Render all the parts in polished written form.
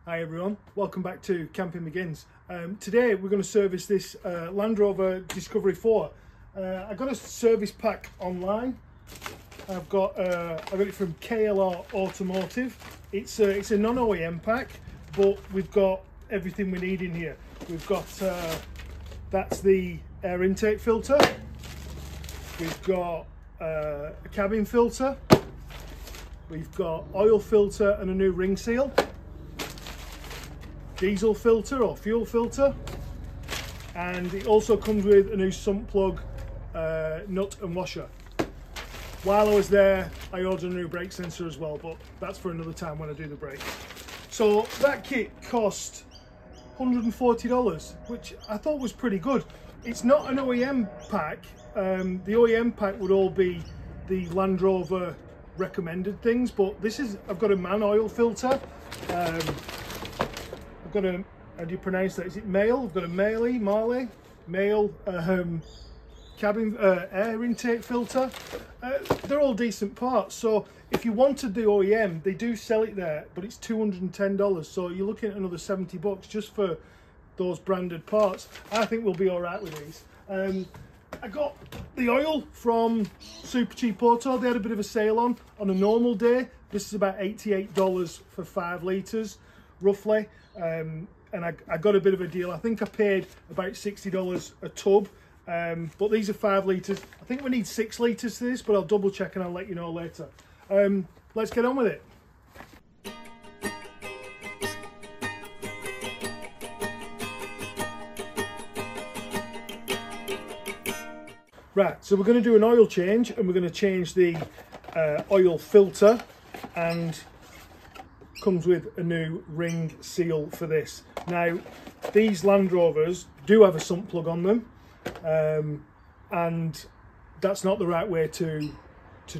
Hi everyone, welcome back to Camping Begins. Today we're going to service this Land Rover Discovery 4. I got a service pack online. I got it from KLR Automotive. It's a non-OEM pack, but we've got everything we need in here. We've got that's the air intake filter. We've got a cabin filter. We've got oil filter and a new ring seal. Diesel filter or fuel filter, and it also comes with a new sump plug, nut and washer. While I was there, I ordered a new brake sensor as well, but that's for another time when I do the brakes. So that kit cost $140, which I thought was pretty good. It's not an OEM pack. The OEM pack would all be the Land Rover recommended things, but this is, I've got a man oil filter. I've got a, how do you pronounce that? Is it male? I've got a male cabin air intake filter. They're all decent parts. So if you wanted the OEM, they do sell it there, but it's $210. So you're looking at another $70 just for those branded parts. I think we'll be all right with these. I got the oil from Super Cheap Auto. They had a bit of a sale on a normal day. This is about $88 for 5 litres, roughly. And I got a bit of a deal. I think I paid about $60 a tub, but these are 5 litres. I think we need 6 litres to this, but I'll double check and I'll let you know later. Let's get on with it. Right, so we're going to do an oil change, and we're going to change the oil filter, and comes with a new ring seal for this. Now, these Land Rovers do have a sump plug on them, and that's not the right way to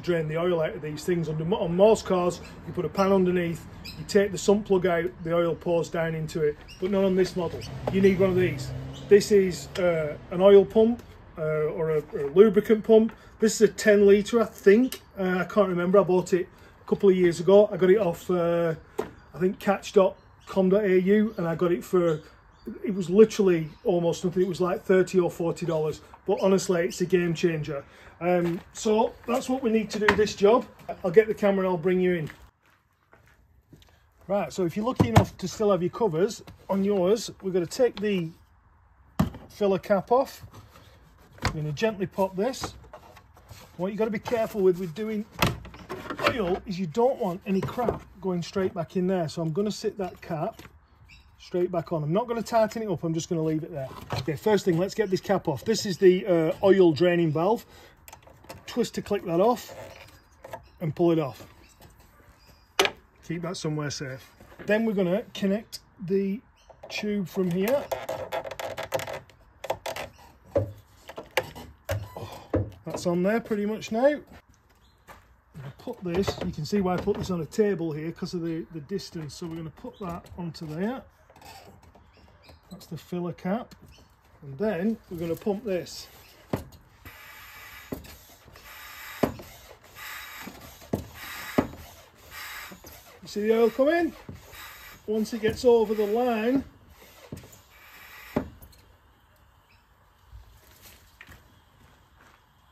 drain the oil out of these things. On most cars, you put a pan underneath, you take the sump plug out, the oil pours down into it, but not on this model. You need one of these. This is an oil pump, or a lubricant pump. This is a 10 litre, I think. I can't remember. I bought it a couple of years ago. I got it off I think catch.com.au, and I got it for, it was literally almost nothing. It was like $30 or $40, but honestly it's a game changer. So that's what we need to do this job. I'll get the camera and I'll bring you in. Right, so if you're lucky enough to still have your covers on yours, we're going to take the filler cap off. I'm going to gently pop this. What you've got to be careful with doing oil is you don't want any crap going straight back in there. So I'm going to sit that cap straight back on. I'm not going to tighten it up, I'm just going to leave it there. Okay, first thing, let's get this cap off. This is the oil draining valve. Twist to click that off and pull it off. Keep that somewhere safe. Then we're going to connect the tube from here. That's on there pretty much now. I put this, you can see why I put this on a table here because of the distance, so we're going to put that onto there. That's the filler cap, and then we're going to pump this. You see the oil come in? Once it gets over the line,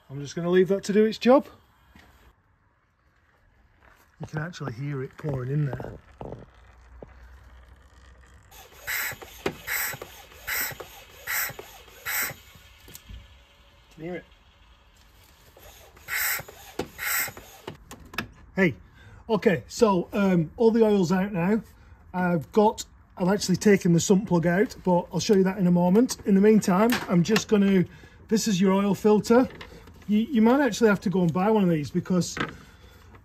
I'm just going to leave that to do its job. You can actually hear it pouring in there. Can you hear it? Hey, okay, so all the oil's out now. I've actually taken the sump plug out, but I'll show you that in a moment. In the meantime, I'm just going to, this is your oil filter. You might actually have to go and buy one of these, because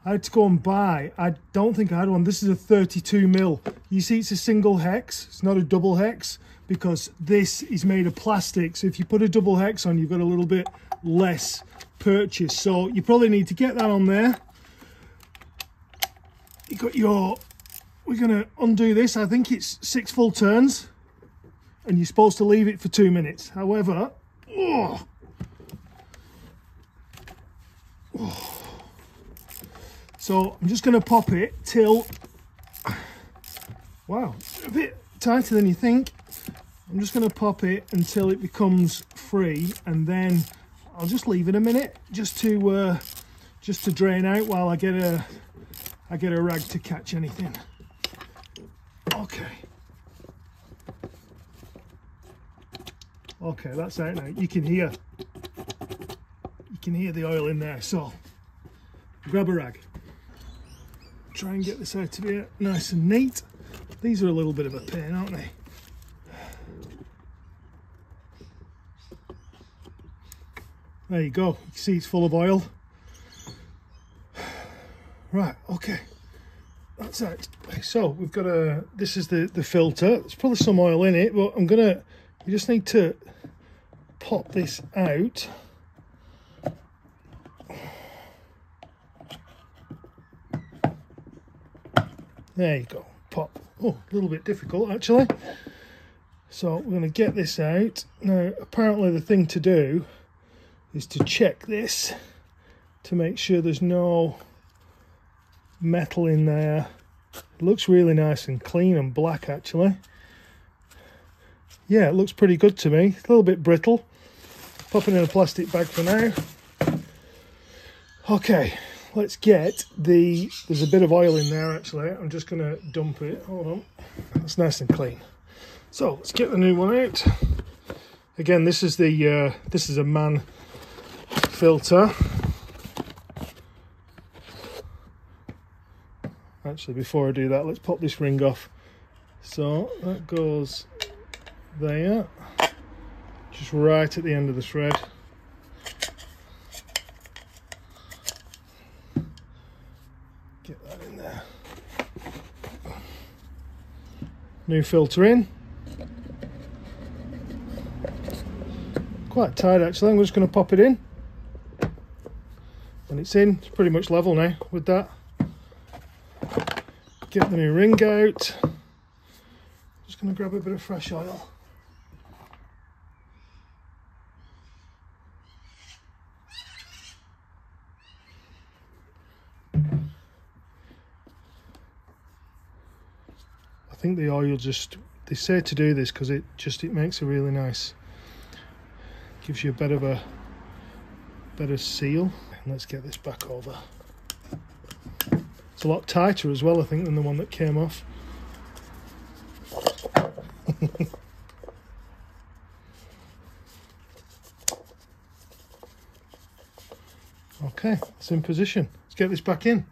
I had to go and buy, I don't think I had one. This is a 32mm. You see it's a single hex, it's not a double hex, because this is made of plastic. So if you put a double hex on, you've got a little bit less purchase. So you probably need to get that on there. You got your, we're gonna undo this. I think it's 6 full turns, and you're supposed to leave it for 2 minutes. However, so I'm just going to pop it till, wow, a bit tighter than you think. I'm just going to pop it until it becomes free, and then I'll just leave it a minute just to drain out while I get a rag to catch anything. Okay, that's out now. You can hear the oil in there. So grab a rag. Try and get this out of here nice and neat. These are a little bit of a pain, aren't they? There you go. You can see it's full of oil. Right, okay. That's it. So we've got this is the filter. There's probably some oil in it, but you just need to pop this out. There you go. Pop. Oh, a little bit difficult actually. So we're going to get this out. Now, apparently the thing to do is to check this to make sure there's no metal in there. It looks really nice and clean and black actually. Yeah, it looks pretty good to me. A little bit brittle. Pop it in a plastic bag for now. Okay, let's get there's a bit of oil in there actually. I'm just going to dump it. Hold on. It's nice and clean. So let's get the new one out. Again, this is a man filter. Actually, before I do that, let's pop this ring off. So that goes there, just right at the end of the thread. Get that in there. New filter in. Quite tight actually. I'm just going to pop it in. When it's in, it's pretty much level now with that. Get the new ring out. Just going to grab a bit of fresh oil. I think the oil they say to do this because it makes a really nice, gives you a better seal. And let's get this back over. It's a lot tighter as well, I think, than the one that came off. Okay, it's in position. Let's get this back in.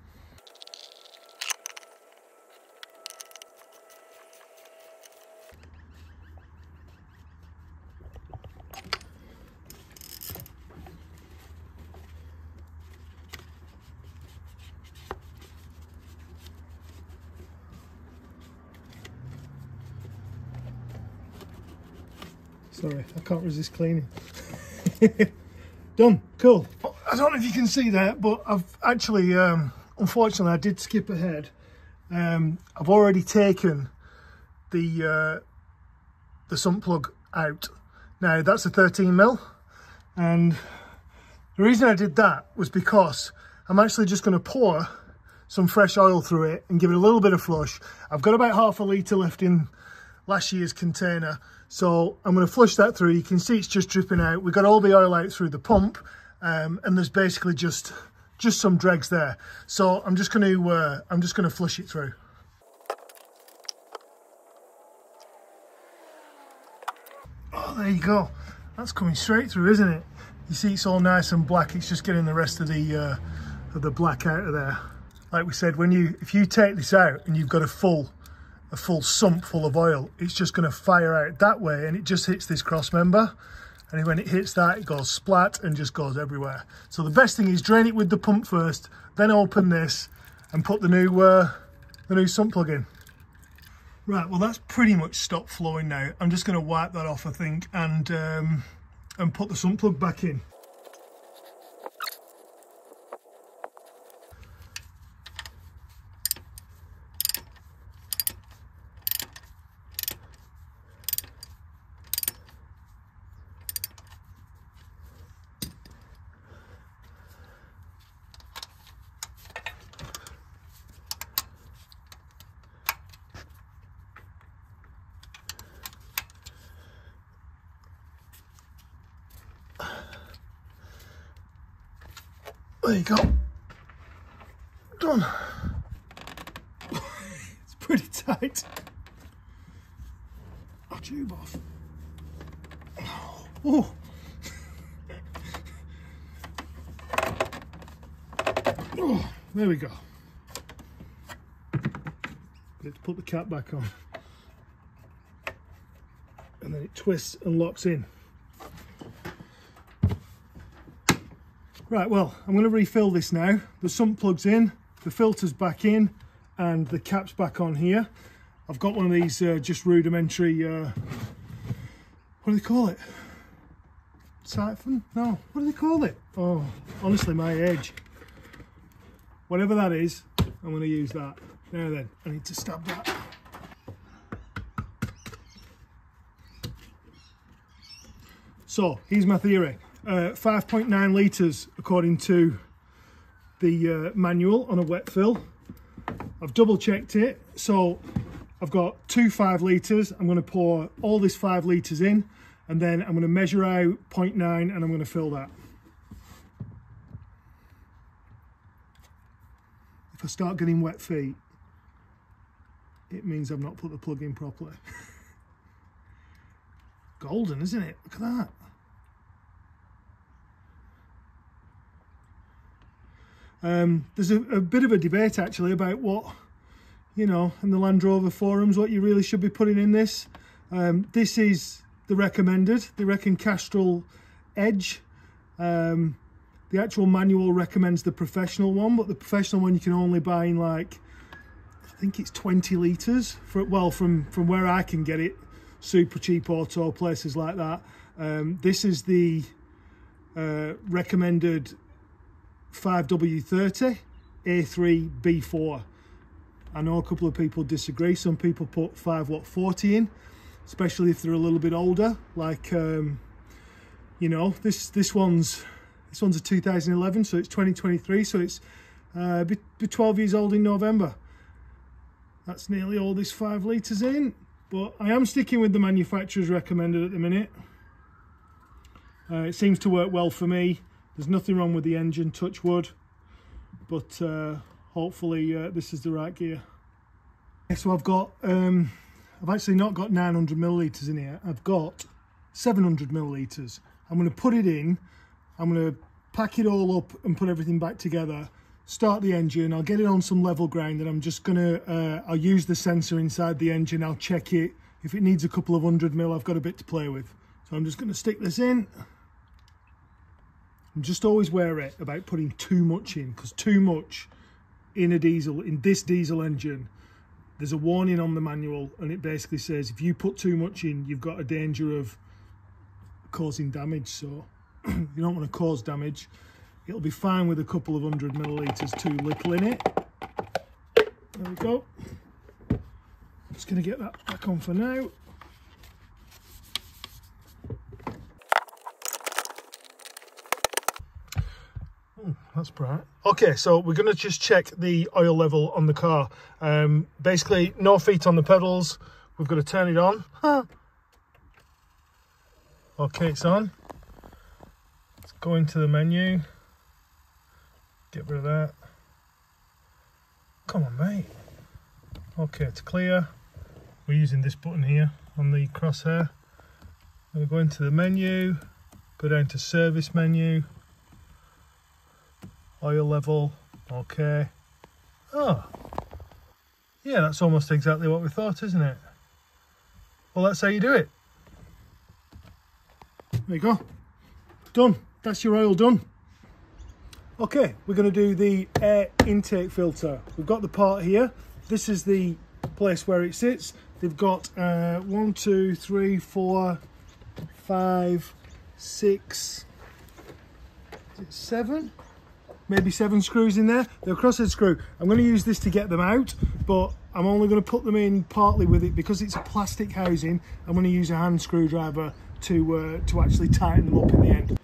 Sorry, I can't resist cleaning. Done, cool. I don't know if you can see that, but I've actually, unfortunately, I did skip ahead. I've already taken the sump plug out. Now that's a 13mm, and the reason I did that was because I'm actually just going to pour some fresh oil through it and give it a little bit of flush. I've got about half a litre left in last year's container, so I'm going to flush that through. You can see it's just dripping out. We got all the oil out through the pump, and there's basically just some dregs there. So I'm just going to flush it through. Oh, there you go. That's coming straight through, isn't it? You see, it's all nice and black. It's just getting the rest of the black out of there. Like we said, if you take this out and you've got a full sump full of oil, it's just going to fire out that way, and it just hits this cross member, and when it hits that, it goes splat and just goes everywhere. So the best thing is drain it with the pump first, then open this and put the new sump plug in. Right, well that's pretty much stopped flowing now. I'm just going to wipe that off, I think, and put the sump plug back in. There you go. Done. It's pretty tight. I'll tube off. Oh. Oh, there we go. Let's put the cap back on. And then it twists and locks in. Right, well, I'm going to refill this now. The sump plug's in, the filter's back in, and the cap's back on here. I've got one of these just rudimentary, what do they call it? Siphon? No, what do they call it? Oh, honestly, my age. Whatever that is, I'm going to use that. Now then, I need to stab that. So, here's my theory. 5.9 litres according to the manual on a wet fill. I've double checked it, so I've got 2 5 litres. I'm going to pour all this 5 litres in, and then I'm going to measure out 0.9 and I'm going to fill that. If I start getting wet feet, it means I've not put the plug in properly. Golden, isn't it? Look at that. There's a bit of a debate actually about what, you know, in the Land Rover forums, what you really should be putting in this. This is the recommended. They reckon Castrol EDGE. The actual manual recommends the professional one, but the professional one you can only buy in, like, I think it's 20 litres. Well, from where I can get it, super cheap auto places like that. This is the recommended 5W30 A3 B4. I know a couple of people disagree. Some people put 5W40 in, especially if they're a little bit older. Like, you know, this one's a 2011, so it's 2023, so it's be 12 years old in November. That's nearly all this 5 litres in, but I am sticking with the manufacturer's recommended at the minute. It seems to work well for me. There's nothing wrong with the engine, touch wood, but hopefully this is the right gear. So I've got, I've actually not got 900 millilitres in here, I've got 700 millilitres. I'm going to put it in, I'm going to pack it all up and put everything back together, start the engine, I'll get it on some level ground, and I'm just going to, I'll use the sensor inside the engine, I'll check it. If it needs a couple of 100 mil, I've got a bit to play with. So I'm just going to stick this in. I'm just always wary about putting too much in, because too much in a diesel, in this diesel engine, there's a warning on the manual, and it basically says if you put too much in, you've got a danger of causing damage. So you don't want to cause damage. It'll be fine with a couple of 100 millilitres too little in it. There we go. Just going to get that back on for now. Oh, that's bright. Okay, so we're going to just check the oil level on the car. Basically, no feet on the pedals. We've got to turn it on. Okay, it's on. Let's go into the menu. Get rid of that. Come on, mate. Okay, it's clear. We're using this button here on the crosshair. We'll go into the menu, go down to service menu, oil level, okay. Oh, yeah, that's almost exactly what we thought, isn't it? Well, that's how you do it. There you go. Done. That's your oil done. Okay, we're going to do the air intake filter. We've got the part here. This is the place where it sits. They've got 1, 2, 3, 4, 5, 6, 7? Maybe 7 screws in there. They're a crosshead screw. I'm going to use this to get them out, but I'm only going to put them in partly with it because it's a plastic housing. I'm going to use a hand screwdriver to actually tighten them up in the end.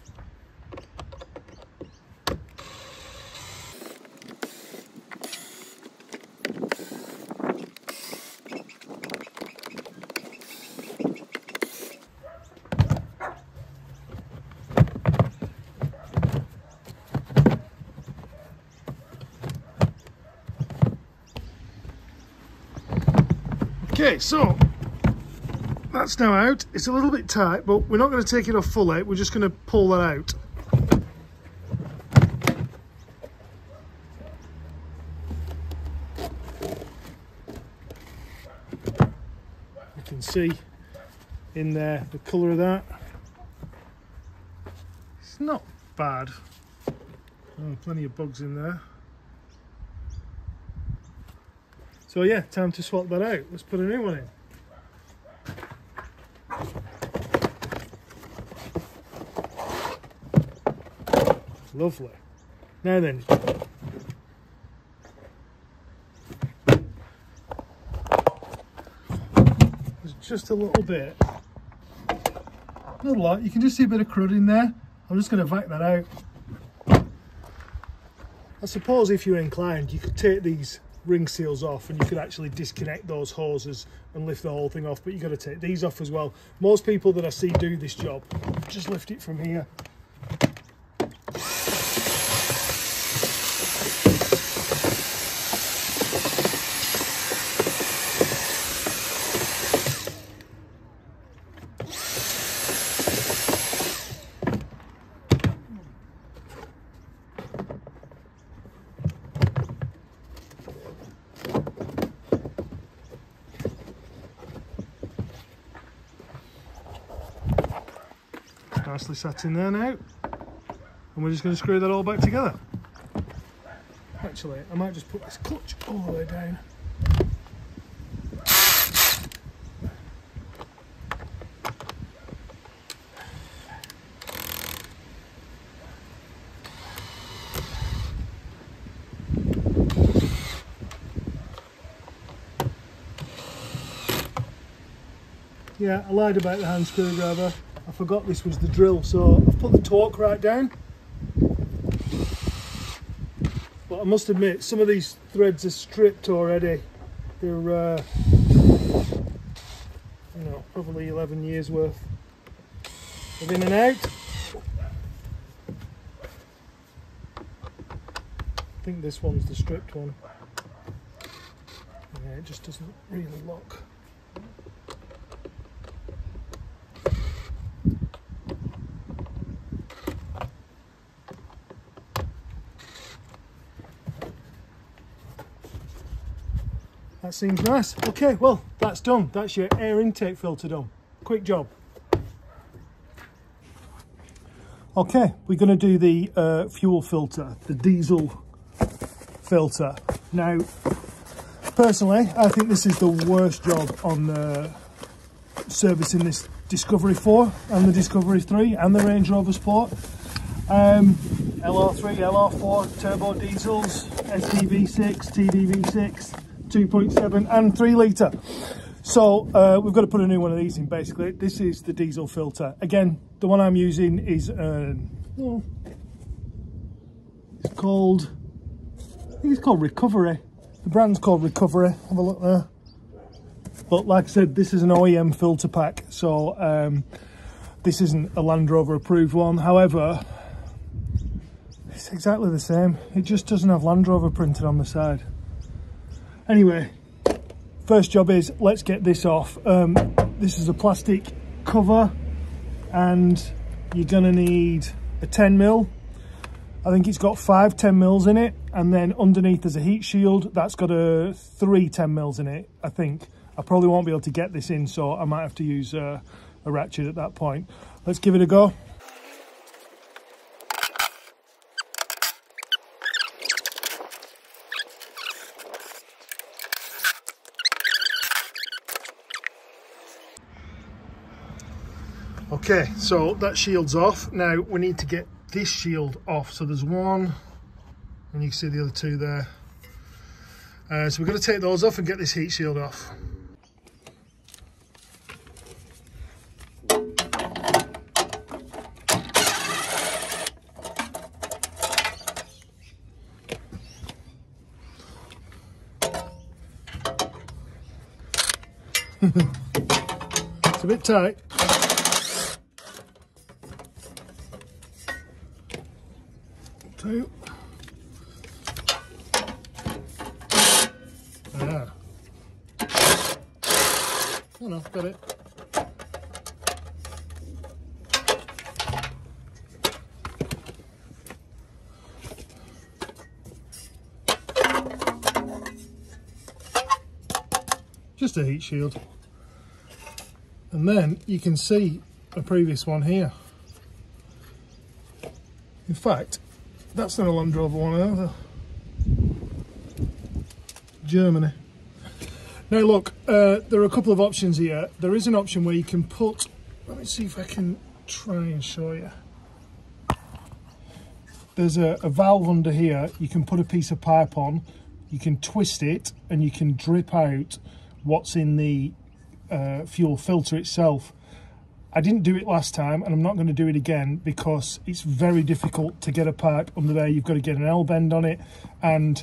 Okay, so that's now out. It's a little bit tight, but we're not going to take it off fully. We're just going to pull that out. You can see in there the colour of that. It's not bad. Oh, plenty of bugs in there. So yeah, time to swap that out. Let's put a new one in. Lovely. Now then, there's just a little bit, not a lot, you can just see a bit of crud in there. I'm just going to vac that out. I suppose if you're inclined, you could take these ring seals off and you could actually disconnect those hoses and lift the whole thing off, but you've got to take these off as well. Most people that I see do this job just lift it from here. Nicely sat in there now, and we're just going to screw that all back together. Actually, I might just put this clutch all the way down. Yeah, I lied about the hand screwdriver. I forgot this was the drill, so I've put the torque right down. But I must admit, some of these threads are stripped already. They're, you know, probably 11 years worth of in and out. I think this one's the stripped one. Yeah, it just doesn't really lock. That seems nice. Okay, well, that's done. That's your air intake filter done. Quick job. Okay, we're going to do the fuel filter, the diesel filter. Now, personally, I think this is the worst job on servicing this Discovery 4 and the Discovery 3 and the Range Rover Sport. LR3, LR4, turbo diesels, SDV6, TDV6, 2.7 and 3 litre. So we've got to put a new one of these in. Basically, this is the diesel filter. Again, the one I'm using is well, it's called, I think it's called Recovery. The brand's called Recovery. Have a look there. But like I said, this is an OEM filter pack, so this isn't a Land Rover approved one. However, it's exactly the same. It just doesn't have Land Rover printed on the side. Anyway, first job is, let's get this off. This is a plastic cover, and you're gonna need a 10mm. I think it's got 5 10mm in it, and then underneath there's a heat shield that's got a 3 10mm in it, I think. I probably won't be able to get this in, so I might have to use a ratchet at that point. Let's give it a go. Okay, so that shield's off. Now we need to get this shield off. So there's one, and you can see the other two there. So we're going to take those off and get this heat shield off. It's a bit tight. Two. Yeah. Oh no, got it. Just a heat shield. And then you can see a previous one here. In fact, that's not a Land Rover one either. Germany. Now look, there are a couple of options here. There is an option where you can put, let me see if I can try and show you. There's a valve under here. You can put a piece of pipe on, you can twist it, and you can drip out what's in the fuel filter itself. I didn't do it last time, and I'm not going to do it again because it's very difficult to get a pipe under there. You've got to get an L-bend on it, and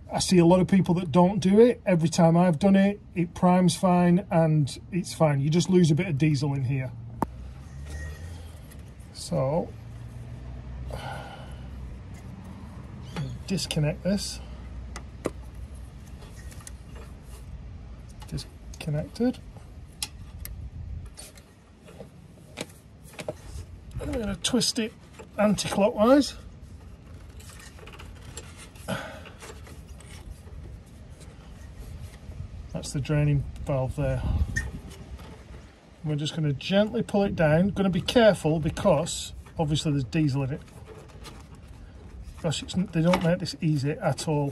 I see a lot of people that don't do it. Every time I've done it, it primes fine and it's fine. You just lose a bit of diesel in here. So, disconnect this. Disconnected. And I'm going to twist it anti-clockwise. That's the draining valve there. We're just going to gently pull it down. Going to be careful because obviously there's diesel in it. Gosh, they don't make this easy at all.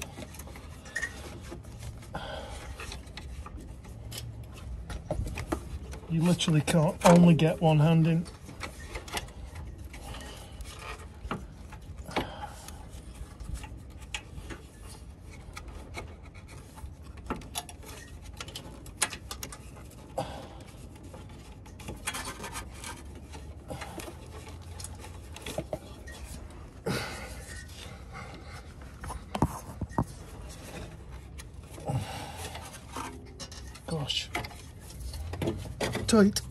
You literally can't only get one hand in. Gosh, tight.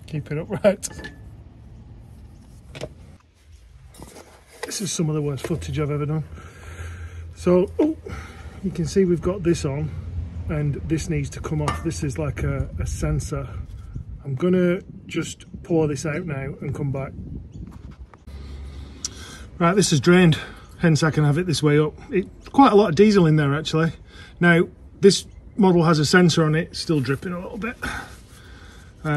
Keep it upright. This is some of the worst footage I've ever done. So, you can see we've got this on and this needs to come off. This is like a sensor. I'm gonna just pour this out now and come back. Right, this is drained, hence I can have it this way up. It's quite a lot of diesel in there actually. Now, this model has a sensor on it, still dripping a little bit.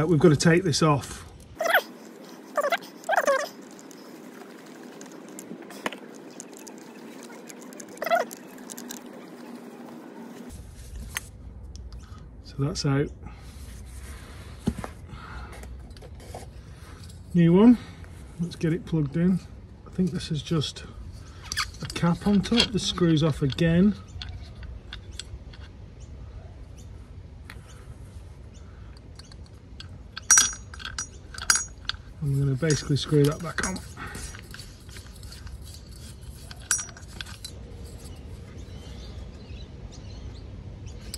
We've got to take this off. So that's out. New one. Let's get it plugged in. I think this is just a cap on top. This screws off again. I'm going to basically screw that back on.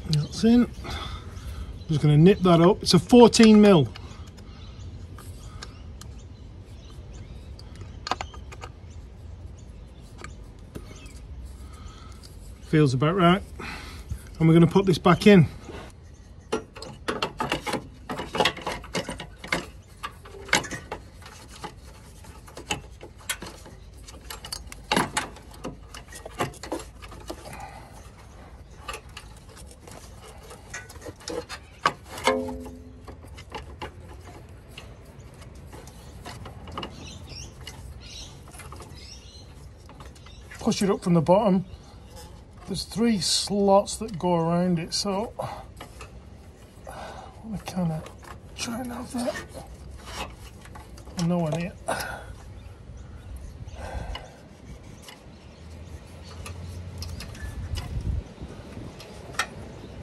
That's in. I'm just going to nip that up. It's a 14mm. Feels about right. And we're going to put this back in. Push it up from the bottom. There's 3 slots that go around it, so I kind of try and have that. I'm nowhere near.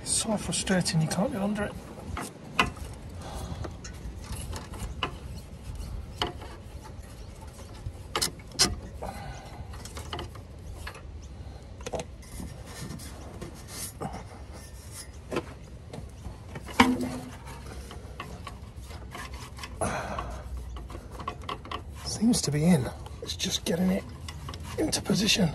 It's so frustrating you can't get under it. Seems to be in. It's just getting it into position.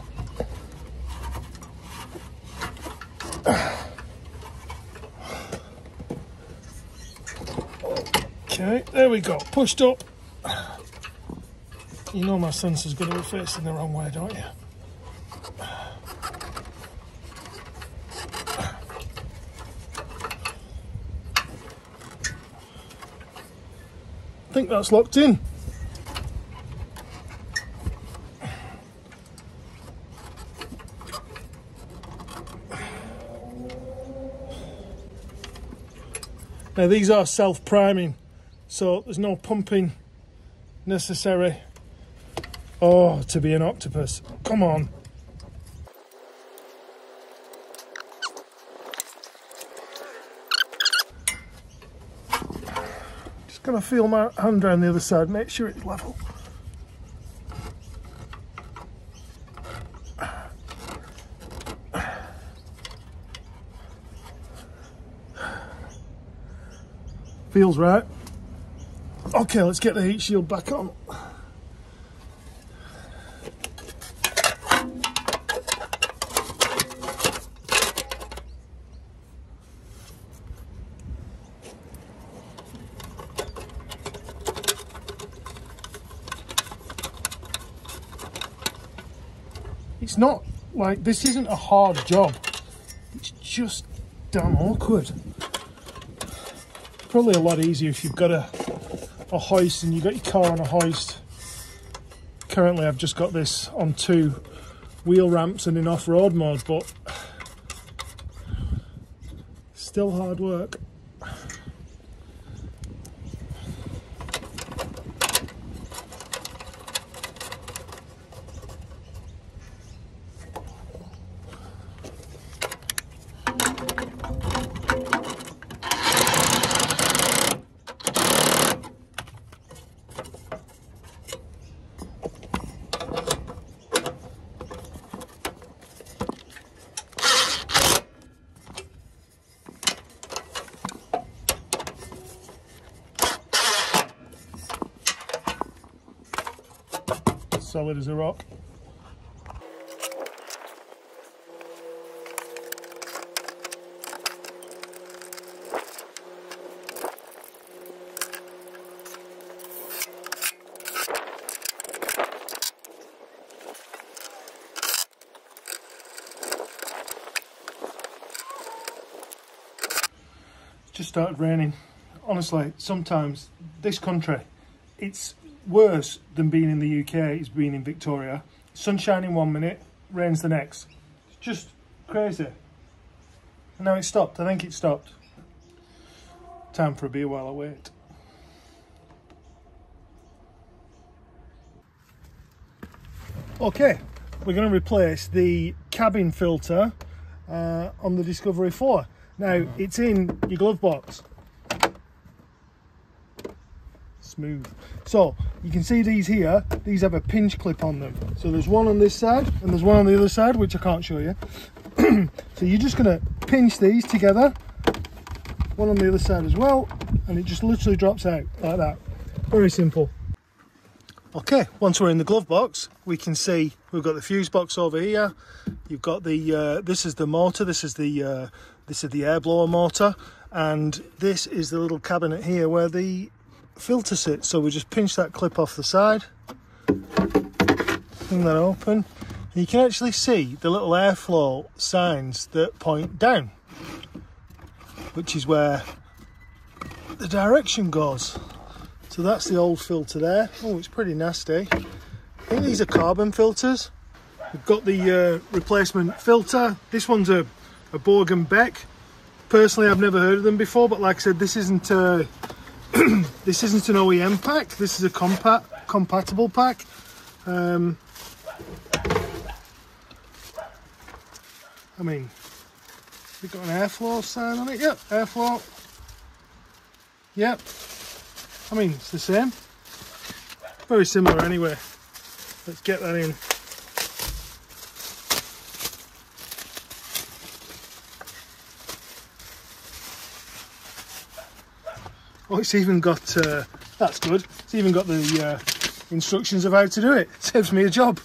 Okay, there we go. Pushed up. You know my sensor's going to be facing the wrong way, don't you? I think that's locked in. Now these are self-priming, so there's no pumping necessary. Oh, to be an octopus. Come on. Just gonna feel my hand around the other side, make sure it's level. Feels right. Okay, let's get the heat shield back on. It's not like, this isn't a hard job. It's just damn awkward. Probably a lot easier if you've got a hoist and you've got your car on a hoist. Currently I've just got this on 2 wheel ramps and in off-road mode, but still hard work. Solid as a rock. Just started raining. Honestly, sometimes this country, it's worse than being in the UK. It's being in Victoria. Sunshine in 1 minute, rains the next. It's just crazy. And now it's stopped. I think it stopped. Time for a beer while I wait. Okay, we're going to replace the cabin filter on the Discovery 4. Now, it's in your glove box. Smooth. So, you can see these here, these have a pinch clip on them. So there's one on this side, and there's one on the other side, which I can't show you. So you're just going to pinch these together, one on the other side as well, and it just literally drops out like that. Very simple. Okay, once we're in the glove box, we can see we've got the fuse box over here. You've got the this is the motor, this is the air blower motor, and this is the little cabinet here where the filter sits. So we just pinch that clip off the side, bring that open, and you can actually see the little airflow signs that point down, which is where the direction goes. So that's the old filter there. Oh, it's pretty nasty. I think these are carbon filters. We've got the replacement filter. This one's a Borg & Beck. Personally, I've never heard of them before, but like I said, this isn't this isn't an OEM pack. This is a compatible pack. I mean, we've got an airflow sign on it. Yep, airflow. Yep. I mean, it's the same. Very similar anyway. Let's get that in. Oh, it's even got That's good. It's even got the instructions of how to do it. Saves me a job.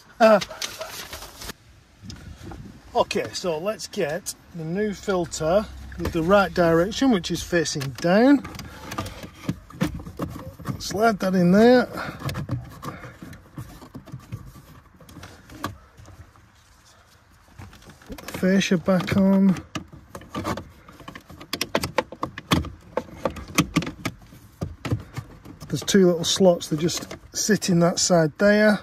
Okay, so let's get the new filter with the right direction, which is facing down. Slide that in there. Put the fascia back on. There's two little slots that just sit in that side there.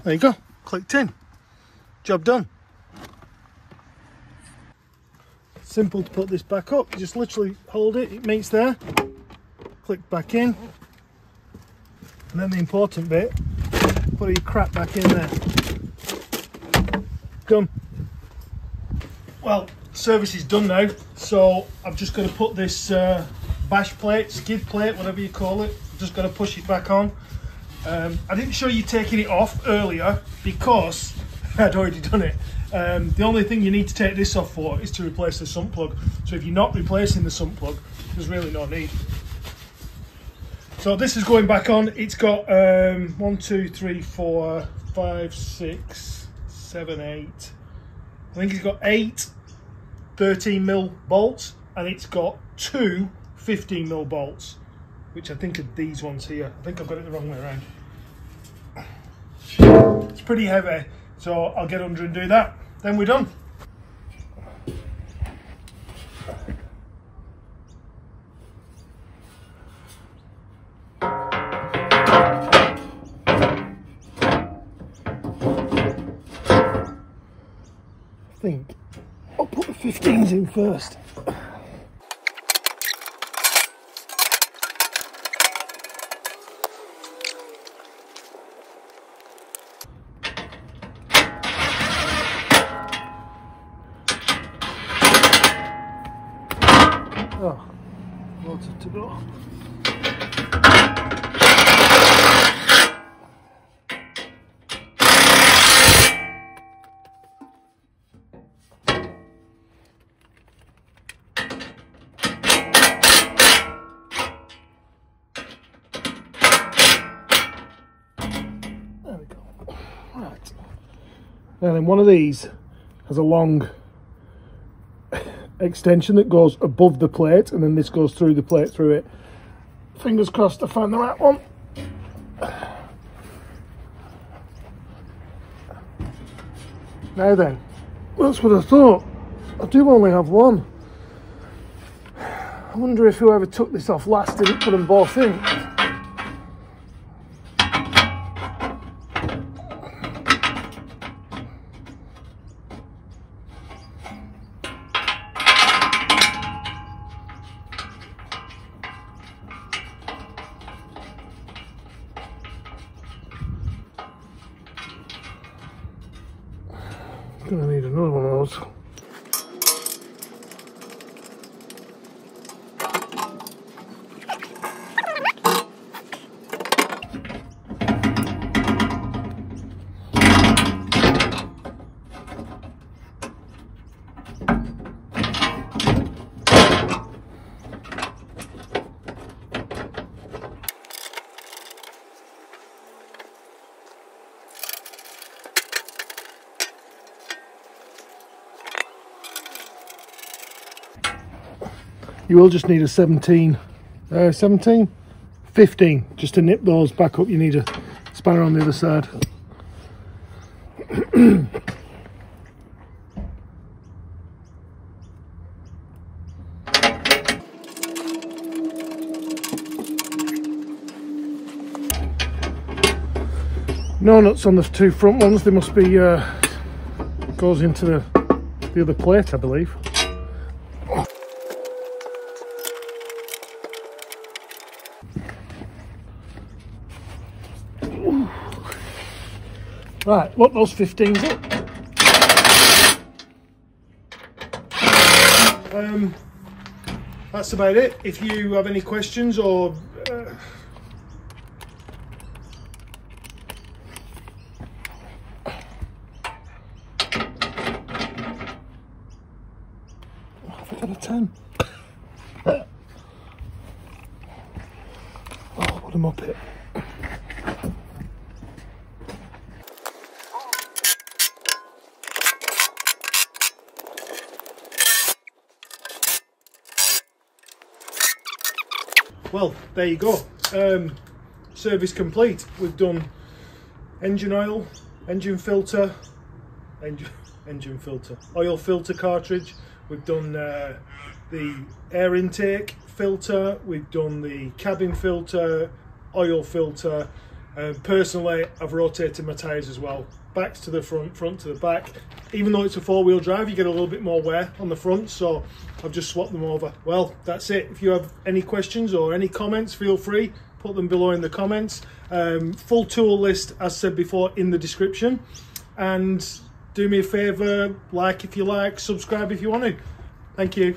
There you go, clicked in. Job done. Simple to put this back up. You just literally hold it, it meets there. Click back in. And then the important bit, put your crap back in there. Done. Well, service is done now, so I've just got to put this bash plate, skid plate, whatever you call it, just got to push it back on. I didn't show you taking it off earlier because I'd already done it. The only thing you need to take this off for is to replace the sump plug. So if you're not replacing the sump plug, there's really no need. So this is going back on. It's got 1, 2, 3, 4, 5, 6, 7, 8. I think it's got 8 13mm bolts, and it's got 2 15mm bolts, which I think are these ones here. I think I've got it the wrong way around. It's pretty heavy, so I'll get under and do that. Then we're done. I think I'll put the 15s in first. Oh, lots to go. There we go. Right. And then one of these has a long extension that goes above the plate, and then this goes through the plate through it. Fingers crossed I find the right one. Now then, that's what I thought. I do only have one. I wonder if whoever took this off last didn't put them both in. Gonna need another one of those. You will just need a 15, just to nip those back up. You need a spanner on the other side. No nuts on the two front ones. They must be goes into the other plate, I believe. Right, look those 15s up. That's about it. If you have any questions or out of 10. Oh, what a muppet. Well, there you go. Service complete. We've done engine oil, engine filter, oil filter cartridge. We've done the air intake filter. We've done the cabin filter, oil filter. Personally, I've rotated my tyres as well. Backs to the front, front to the back. Even though it's a four-wheel drive, you get a little bit more wear on the front, so I've just swapped them over. Well, that's it. If you have any questions or any comments, feel free, put them below in the comments. Full tool list, as said before, in the description. And do me a favour, like if you like, subscribe if you want to. Thank you.